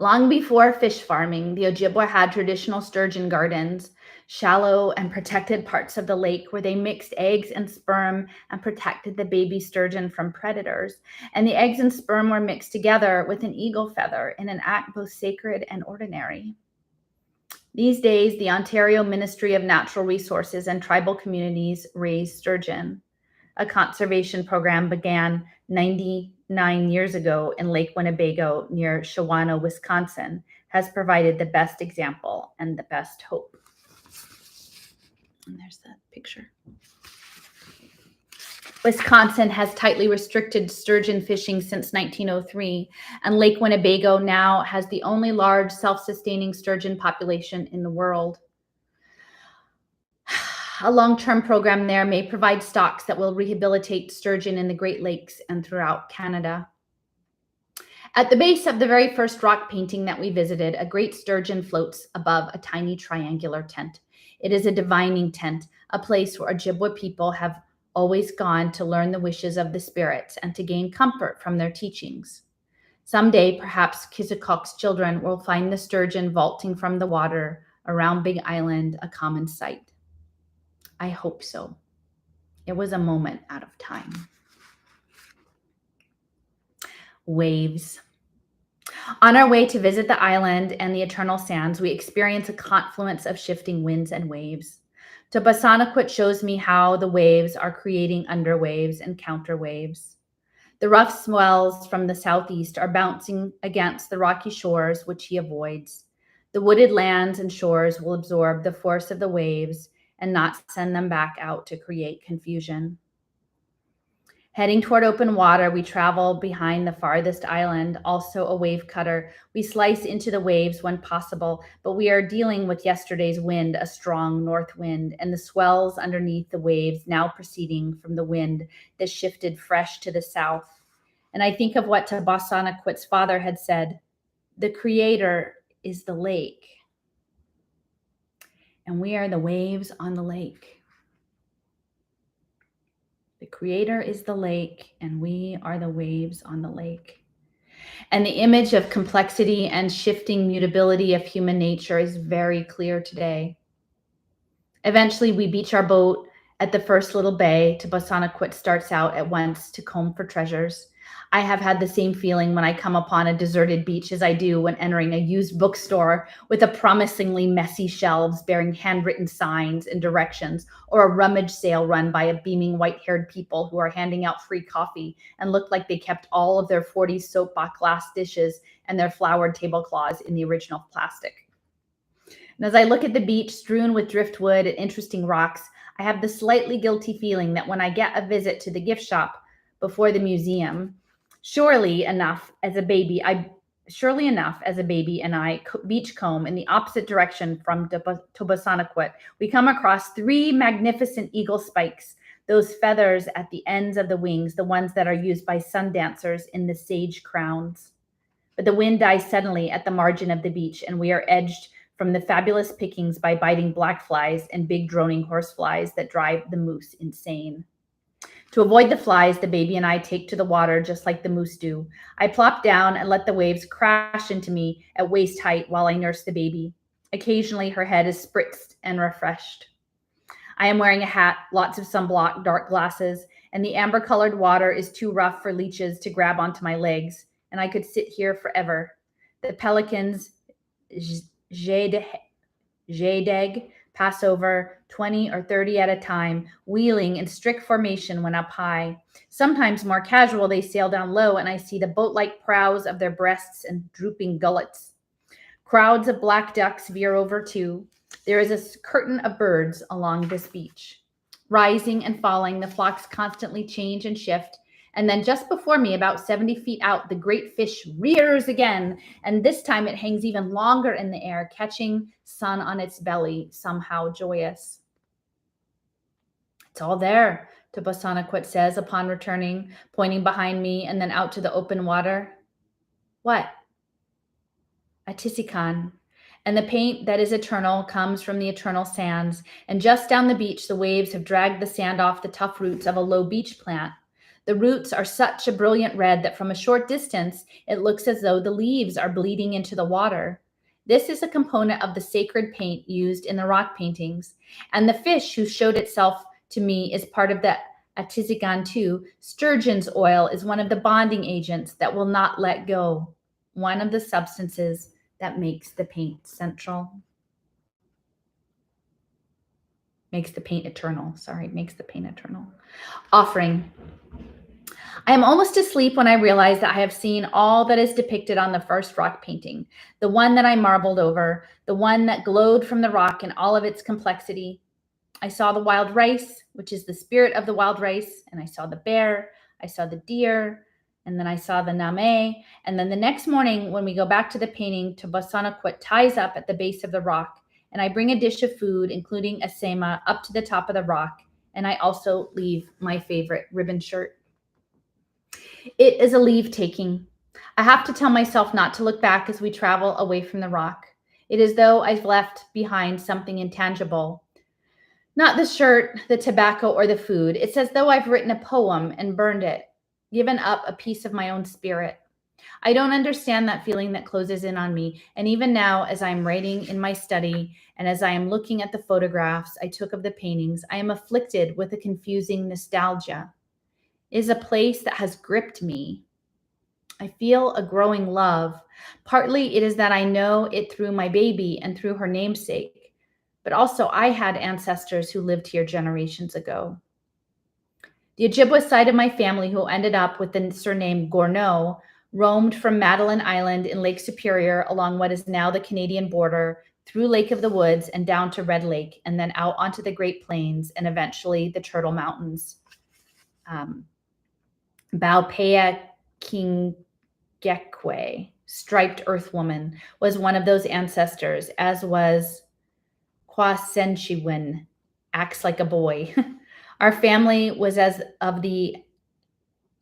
Long before fish farming, the Ojibwe had traditional sturgeon gardens, shallow and protected parts of the lake where they mixed eggs and sperm and protected the baby sturgeon from predators. And the eggs and sperm were mixed together with an eagle feather in an act both sacred and ordinary. These days, the Ontario Ministry of Natural Resources and tribal communities raise sturgeon. A conservation program began 99 years ago in Lake Winnebago near Shawano, Wisconsin, has provided the best example and the best hope. And there's that picture. Wisconsin has tightly restricted sturgeon fishing since 1903, and Lake Winnebago now has the only large self-sustaining sturgeon population in the world. A long-term program there may provide stocks that will rehabilitate sturgeon in the Great Lakes and throughout Canada. At the base of the very first rock painting that we visited, a great sturgeon floats above a tiny triangular tent. It is a divining tent, a place where Ojibwe people have always gone to learn the wishes of the spirits and to gain comfort from their teachings. Someday, perhaps Kizikok's children will find the sturgeon vaulting from the water around Big Island a common sight. I hope so. It was a moment out of time. Waves. On our way to visit the island and the eternal sands, we experience a confluence of shifting winds and waves. Tobassanaquit shows me how the waves are creating underwaves and counterwaves. The rough swells from the southeast are bouncing against the rocky shores, which he avoids. The wooded lands and shores will absorb the force of the waves and not send them back out to create confusion. Heading toward open water, we travel behind the farthest island, also a wave cutter. We slice into the waves when possible, but we are dealing with yesterday's wind, a strong north wind, and the swells underneath the waves now proceeding from the wind that shifted fresh to the south. And I think of what Tobassanaquit's father had said, the creator is the lake. And we are the waves on the lake. The creator is the lake, and we are the waves on the lake. And the image of complexity and shifting mutability of human nature is very clear today. Eventually, we beach our boat at the first little bay. Tobassanaquit starts out at once to comb for treasures. I have had the same feeling when I come upon a deserted beach as I do when entering a used bookstore with a promisingly messy shelves bearing handwritten signs and directions, or a rummage sale run by a beaming white-haired people who are handing out free coffee and look like they kept all of their 40s soapbox glass dishes and their flowered tablecloths in the original plastic. And as I look at the beach strewn with driftwood and interesting rocks, I have the slightly guilty feeling that when I get a visit to the gift shop before the museum, surely enough as a baby and I beach comb in the opposite direction from Tobassanaquit, we come across 3 magnificent eagle spikes, those feathers at the ends of the wings, the ones that are used by sun dancers in the sage crowns. But the wind dies suddenly at the margin of the beach, and we are edged from the fabulous pickings by biting black flies and big droning horse flies that drive the moose insane. To avoid the flies, the baby and I take to the water just like the moose do. I plop down and let the waves crash into me at waist height while I nurse the baby. Occasionally, her head is spritzed and refreshed. I am wearing a hat, lots of sunblock, dark glasses, and the amber-colored water is too rough for leeches to grab onto my legs, and I could sit here forever. The pelicans, Jedeg, pass over 20 or 30 at a time, wheeling in strict formation when up high. Sometimes more casual, they sail down low, and I see the boat-like prows of their breasts and drooping gullets. Crowds of black ducks veer over too. There is a curtain of birds along this beach. Rising and falling, the flocks constantly change and shift. And then just before me, about 70 feet out, the great fish rears again. And this time it hangs even longer in the air, catching sun on its belly, somehow joyous. It's all there, Tobasanaquit says upon returning, pointing behind me and then out to the open water. What? A tisikan. And the paint that is eternal comes from the eternal sands. And just down the beach, the waves have dragged the sand off the tough roots of a low beach plant. The roots are such a brilliant red that from a short distance, it looks as though the leaves are bleeding into the water. This is a component of the sacred paint used in the rock paintings. And the fish who showed itself to me is part of the Atizigan too. Sturgeon's oil is one of the bonding agents that will not let go. One of the substances that makes the paint central. Makes the paint eternal. Offering. I am almost asleep when I realize that I have seen all that is depicted on the first rock painting, the one that I marveled over, the one that glowed from the rock in all of its complexity. I saw the wild rice, which is the spirit of the wild rice, and I saw the bear, I saw the deer, and then I saw the name, and then the next morning when we go back to the painting, Tobasanaquit ties up at the base of the rock, and I bring a dish of food, including a sema, up to the top of the rock, and I also leave my favorite ribbon shirt. It is a leave-taking. I have to tell myself not to look back as we travel away from the rock. It is as though I've left behind something intangible. Not the shirt, the tobacco, or the food. It's as though I've written a poem and burned it, given up a piece of my own spirit. I don't understand that feeling that closes in on me. And even now, as I'm writing in my study and as I am looking at the photographs I took of the paintings, I am afflicted with a confusing nostalgia. It is a place that has gripped me. I feel a growing love. Partly it is that I know it through my baby and through her namesake, but also I had ancestors who lived here generations ago. The Ojibwe side of my family, who ended up with the surname Gourneau, roamed from Madeline Island in Lake Superior along what is now the Canadian border, through Lake of the Woods and down to Red Lake, and then out onto the Great Plains and eventually the Turtle Mountains. Baupea Kingekwe, striped earth woman, was one of those ancestors, as was Kwasenchiwin, acts like a boy. Our family was as of the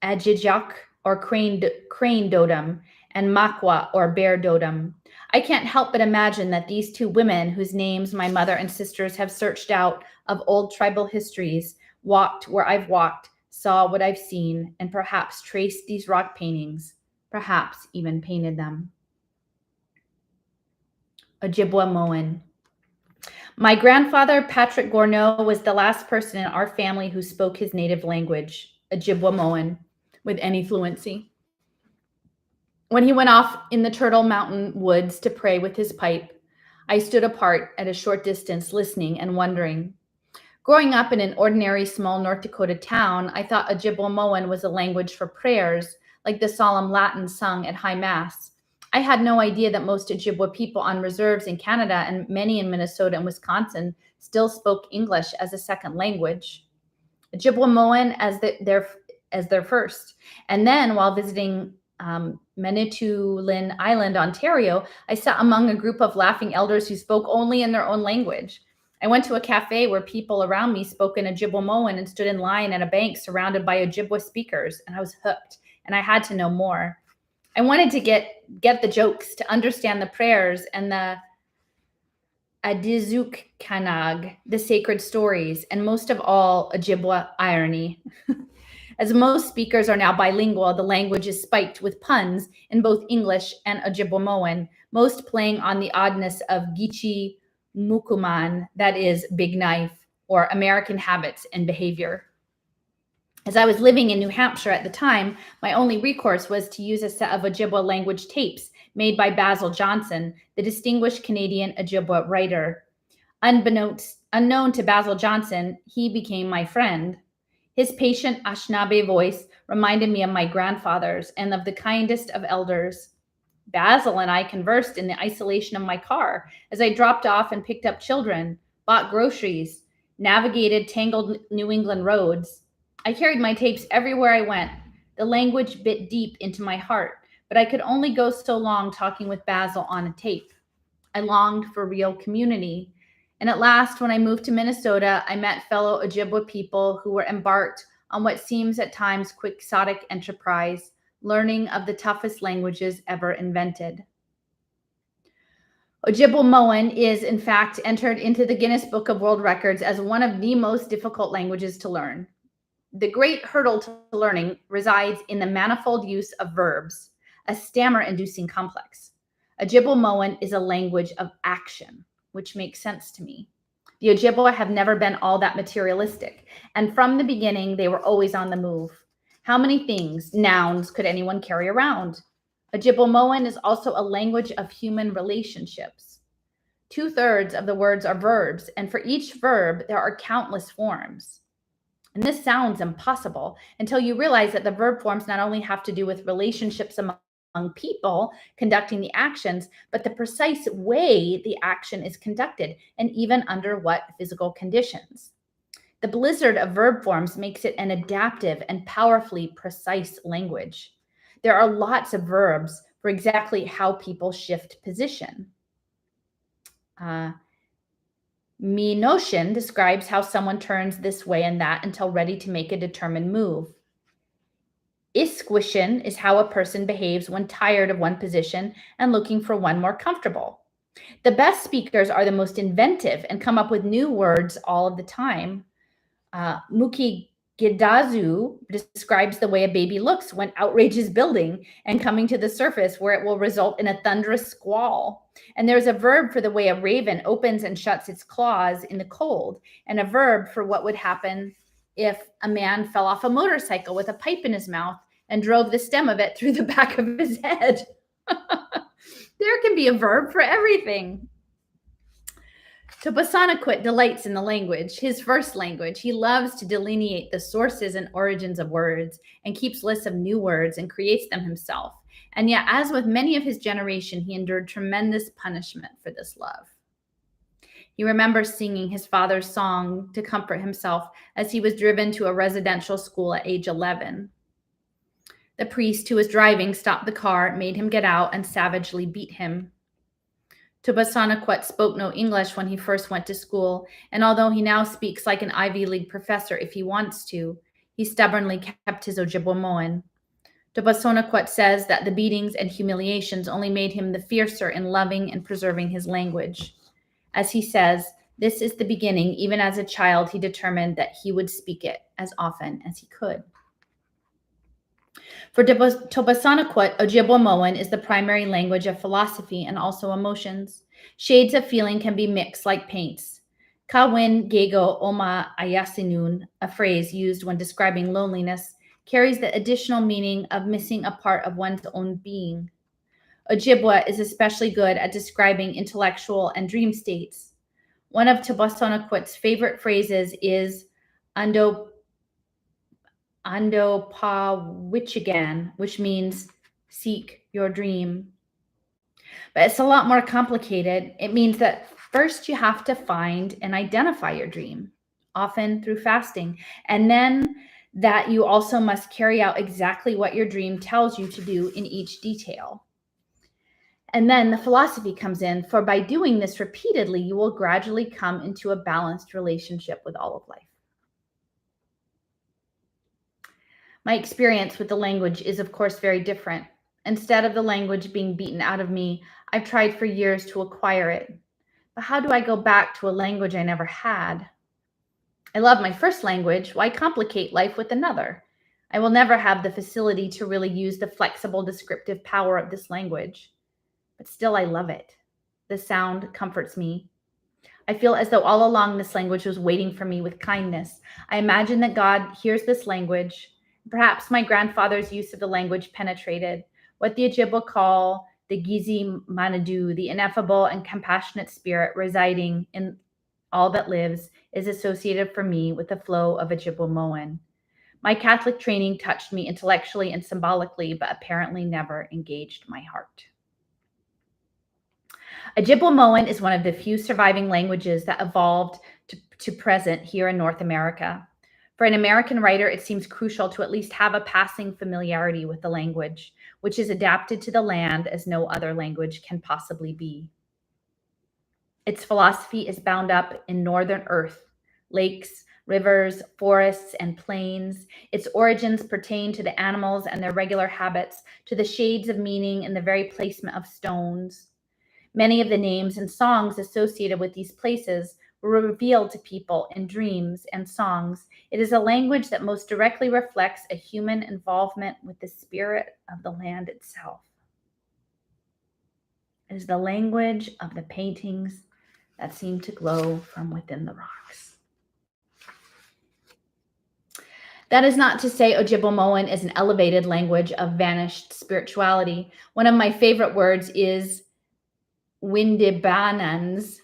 Ajijak or crane dotem and Makwa or bear dotem. I can't help but imagine that these two women, whose names my mother and sisters have searched out of old tribal histories, walked where I've walked, saw what I've seen, and perhaps traced these rock paintings, perhaps even painted them. Ojibwe Moan. My grandfather, Patrick Gourneau, was the last person in our family who spoke his native language, Ojibwe Moan, with any fluency. When he went off in the Turtle Mountain woods to pray with his pipe, I stood apart at a short distance, listening and wondering. Growing up in an ordinary small North Dakota town, I thought Ojibwe was a language for prayers, like the solemn Latin sung at High Mass. I had no idea that most Ojibwe people on reserves in Canada and many in Minnesota and Wisconsin still spoke English as a second language. Ojibwe as their first. And then while visiting Manitoulin Island, Ontario, I sat among a group of laughing elders who spoke only in their own language. I went to a cafe where people around me spoke in Ojibwe and stood in line at a bank surrounded by Ojibwe speakers, and I was hooked, and I had to know more. I wanted to get the jokes, to understand the prayers and the Adizuk Kanag, the sacred stories, and most of all, Ojibwe irony. As most speakers are now bilingual, the language is spiked with puns in both English and Ojibwe, most playing on the oddness of Gichi Mukuman, that is, big knife, or American habits and behavior. As I was living in New Hampshire at the time, my only recourse was to use a set of Ojibwe language tapes made by Basil Johnson, the distinguished Canadian Ojibwe writer. Unknown to Basil Johnson, he became my friend. His patient Anishinaabe voice reminded me of my grandfather's and of the kindest of elders. Basil and I conversed in the isolation of my car as I dropped off and picked up children, bought groceries, navigated tangled New England roads. I carried my tapes everywhere I went. The language bit deep into my heart, but I could only go so long talking with Basil on a tape. I longed for real community. And at last, when I moved to Minnesota, I met fellow Ojibwe people who were embarked on what seems at times quixotic enterprise, learning of the toughest languages ever invented. Ojibwe is, in fact, entered into the Guinness Book of World Records as one of the most difficult languages to learn. The great hurdle to learning resides in the manifold use of verbs, a stammer-inducing complex. Ojibwe is a language of action, which makes sense to me. The Ojibwe have never been all that materialistic, and from the beginning, they were always on the move. How many things, nouns, could anyone carry around? Ojibwe is also a language of human relationships. 2/3 of the words are verbs, and for each verb, there are countless forms. And this sounds impossible until you realize that the verb forms not only have to do with relationships among people conducting the actions, but the precise way the action is conducted and even under what physical conditions. The blizzard of verb forms makes it an adaptive and powerfully precise language. There are lots of verbs for exactly how people shift position. Me notion describes how someone turns this way and that until ready to make a determined move. Isquishin is how a person behaves when tired of one position and looking for one more comfortable. The best speakers are the most inventive and come up with new words all of the time. Muki Gidazu describes the way a baby looks when outrage is building and coming to the surface where it will result in a thunderous squall. And there's a verb for the way a raven opens and shuts its claws in the cold, and a verb for what would happen if a man fell off a motorcycle with a pipe in his mouth and drove the stem of it through the back of his head. There can be a verb for everything. Topasanequit delights in the language, his first language. He loves to delineate the sources and origins of words and keeps lists of new words and creates them himself. And yet, as with many of his generation, he endured tremendous punishment for this love. He remembers singing his father's song to comfort himself as he was driven to a residential school at age 11. The priest who was driving stopped the car, made him get out, and savagely beat him. Topasanequit spoke no English when he first went to school, and although he now speaks like an Ivy League professor if he wants to, he stubbornly kept his Ojibwe. Topasanequit says that the beatings and humiliations only made him the fiercer in loving and preserving his language. As he says, this is the beginning. Even as a child, he determined that he would speak it as often as he could. For Topasanequit, Ojibwe is the primary language of philosophy and also emotions. Shades of feeling can be mixed like paints. Kawin gego oma ayasinun, a phrase used when describing loneliness, carries the additional meaning of missing a part of one's own being. Ojibwe is especially good at describing intellectual and dream states. One of Topasanequit's favorite phrases is Andopawichigan, which means seek your dream. But it's a lot more complicated. It means that first you have to find and identify your dream, often through fasting, and then that you also must carry out exactly what your dream tells you to do in each detail. And then the philosophy comes in, for by doing this repeatedly, you will gradually come into a balanced relationship with all of life. My experience with the language is, of course, very different. Instead of the language being beaten out of me, I've tried for years to acquire it. But how do I go back to a language I never had? I love my first language. Why complicate life with another? I will never have the facility to really use the flexible descriptive power of this language. But still, I love it. The sound comforts me. I feel as though all along this language was waiting for me with kindness. I imagine that God hears this language. Perhaps my grandfather's use of the language penetrated what the Ojibwe call the Gizi Manadu, the ineffable and compassionate spirit residing in all that lives, is associated for me with the flow of Ojibwe Moan. My Catholic training touched me intellectually and symbolically, but apparently never engaged my heart. Ojibwe Moan is one of the few surviving languages that evolved to present here in North America. For an American writer, it seems crucial to at least have a passing familiarity with the language, which is adapted to the land as no other language can possibly be. Its philosophy is bound up in northern earth, lakes, rivers, forests, and plains. Its origins pertain to the animals and their regular habits, to the shades of meaning in the very placement of stones. Many of the names and songs associated with these places were revealed to people in dreams and songs. It is a language that most directly reflects a human involvement with the spirit of the land itself. It is the language of the paintings that seem to glow from within the rocks. That is not to say Ojibwe Moan is an elevated language of vanished spirituality. One of my favorite words is Windibanans,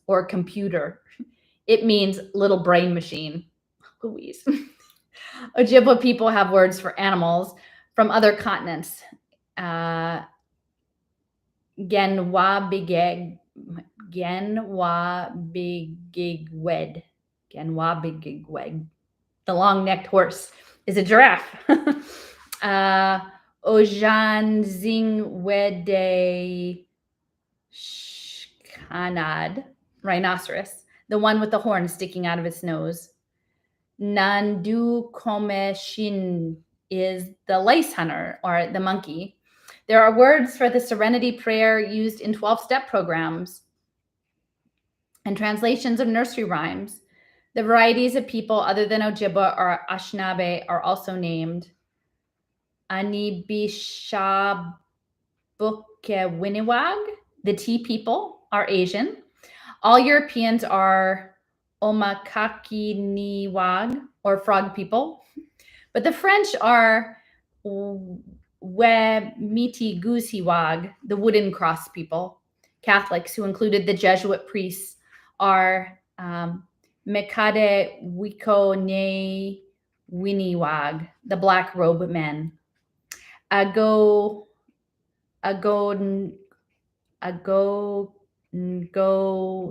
or computer. It means little brain machine. Louise. Ojibwe people have words for animals from other continents. Genwabigigwed. The long-necked horse is a giraffe. Ojanzingwede Shkanad, rhinoceros, the one with the horn sticking out of its nose. Nandu Komeshin is the lice hunter, or the monkey. There are words for the serenity prayer used in 12-step programs and translations of nursery rhymes. The varieties of people other than Ojibwe or Anishinaabe are also named. Anibishabukewiniwag, the tea people, are Asian. All Europeans are Omakakiniwag, or frog people. But the French are Wemitigoosiwag, the wooden cross people. Catholics, who included the Jesuit priests, are Mekade Wiko Winiwag, the black robe men.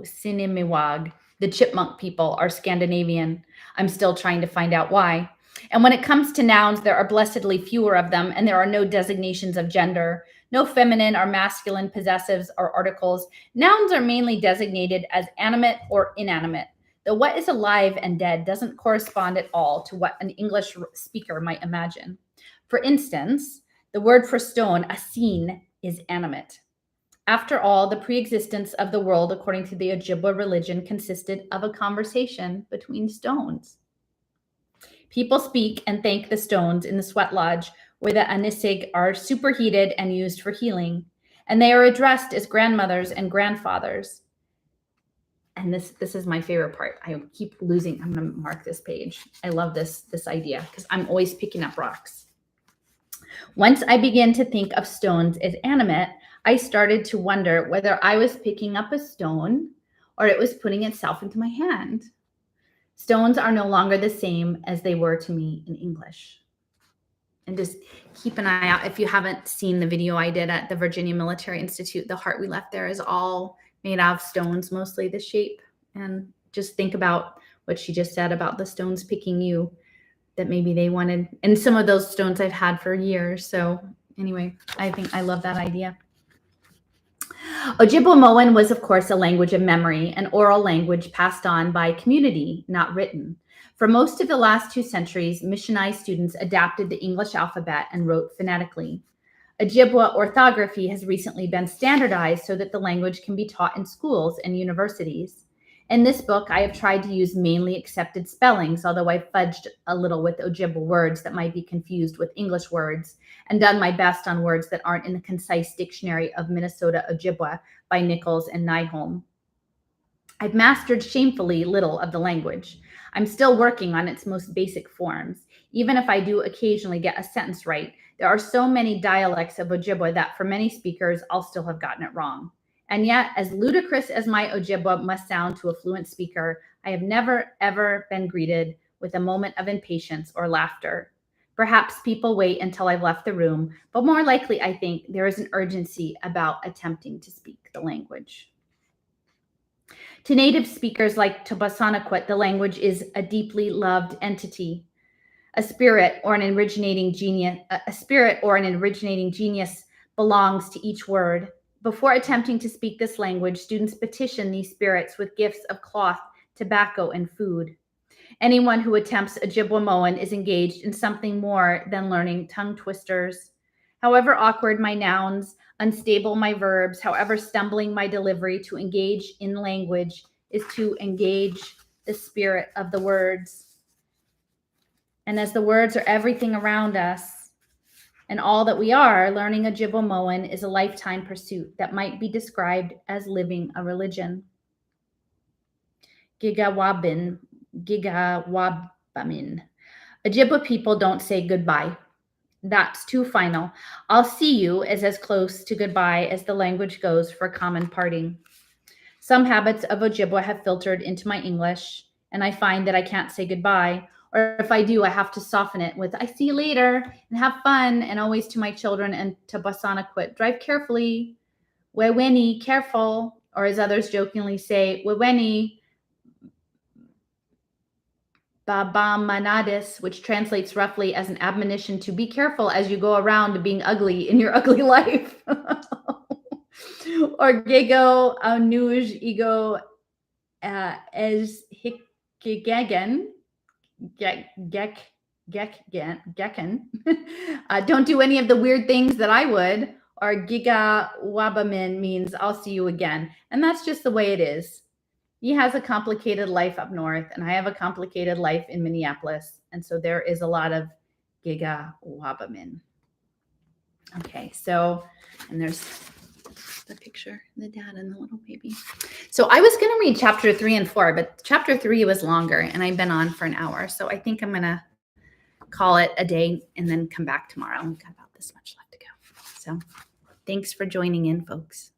Sinimiwag, the chipmunk people, are Scandinavian. I'm still trying to find out why. And when it comes to nouns, there are blessedly fewer of them, and there are no designations of gender, no feminine or masculine possessives or articles. Nouns are mainly designated as animate or inanimate, though what is alive and dead doesn't correspond at all to what an English speaker might imagine. For instance, the word for stone, asin, is animate. After all, the pre-existence of the world, according to the Ojibwe religion, consisted of a conversation between stones. People speak and thank the stones in the sweat lodge, where the anisig are superheated and used for healing, and they are addressed as grandmothers and grandfathers. And this is my favorite part. I keep losing. I'm going to mark this page. I love this idea because I'm always picking up rocks. Once I began to think of stones as animate, I started to wonder whether I was picking up a stone or it was putting itself into my hand. Stones are no longer the same as they were to me in English. And just keep an eye out. If you haven't seen the video I did at the Virginia Military Institute, the heart we left there is all made out of stones, mostly the shape. And just think about what she just said about the stones picking you, that maybe they wanted. And some of those stones I've had for years. So anyway, I think I love that idea. Ojibwe Moan was, of course, a language of memory, an oral language passed on by community, not written. For most of the last 2 centuries, missionized students adapted the English alphabet and wrote phonetically. Ojibwe orthography has recently been standardized so that the language can be taught in schools and universities. In this book, I have tried to use mainly accepted spellings, although I've fudged a little with Ojibwe words that might be confused with English words, and done my best on words that aren't in the concise dictionary of Minnesota Ojibwe by Nichols and Nyholm. I've mastered shamefully little of the language. I'm still working on its most basic forms. Even if I do occasionally get a sentence right, there are so many dialects of Ojibwe that for many speakers, I'll still have gotten it wrong. And yet, as ludicrous as my Ojibwe must sound to a fluent speaker, I have never, ever been greeted with a moment of impatience or laughter. Perhaps people wait until I've left the room, but more likely, I think, there is an urgency about attempting to speak the language. To native speakers like Tobassanaquet, the language is a deeply loved entity, a spirit or an originating genius. A spirit or an originating genius belongs to each word. Before attempting to speak this language, students petition these spirits with gifts of cloth, tobacco, and food. Anyone who attempts Ojibwe is engaged in something more than learning tongue twisters. However awkward my nouns, unstable my verbs, however stumbling my delivery, to engage in language is to engage the spirit of the words. And as the words are everything around us and all that we are, learning Ojibwe is a lifetime pursuit that might be described as living a religion. Gigawabamin. Ojibwe people don't say goodbye. That's too final. I'll see you is as close to goodbye as the language goes for common parting. Some habits of Ojibwe have filtered into my English, and I find that I can't say goodbye. Or if I do, I have to soften it with, I see you later, and have fun, and always to my children and to Tobassanaquet, drive carefully, Weweni, careful, or as others jokingly say, Weweni, Babamanadis, which translates roughly as an admonition to be careful as you go around being ugly in your ugly life. Or Gego Anuj Ego Es Hikigegen. Gekken. Don't do any of the weird things that I would. Or Giga Wabamin means I'll see you again. And that's just the way it is. He has a complicated life up north, and I have a complicated life in Minneapolis. And so there is a lot of Giga Wabamin. Okay, so, and there's the picture, the dad and the little baby. So I was going to read chapter 3 and 4, but chapter 3 was longer, and I've been on for an hour. So I think I'm going to call it a day and then come back tomorrow. I've got about this much left to go. So thanks for joining in, folks.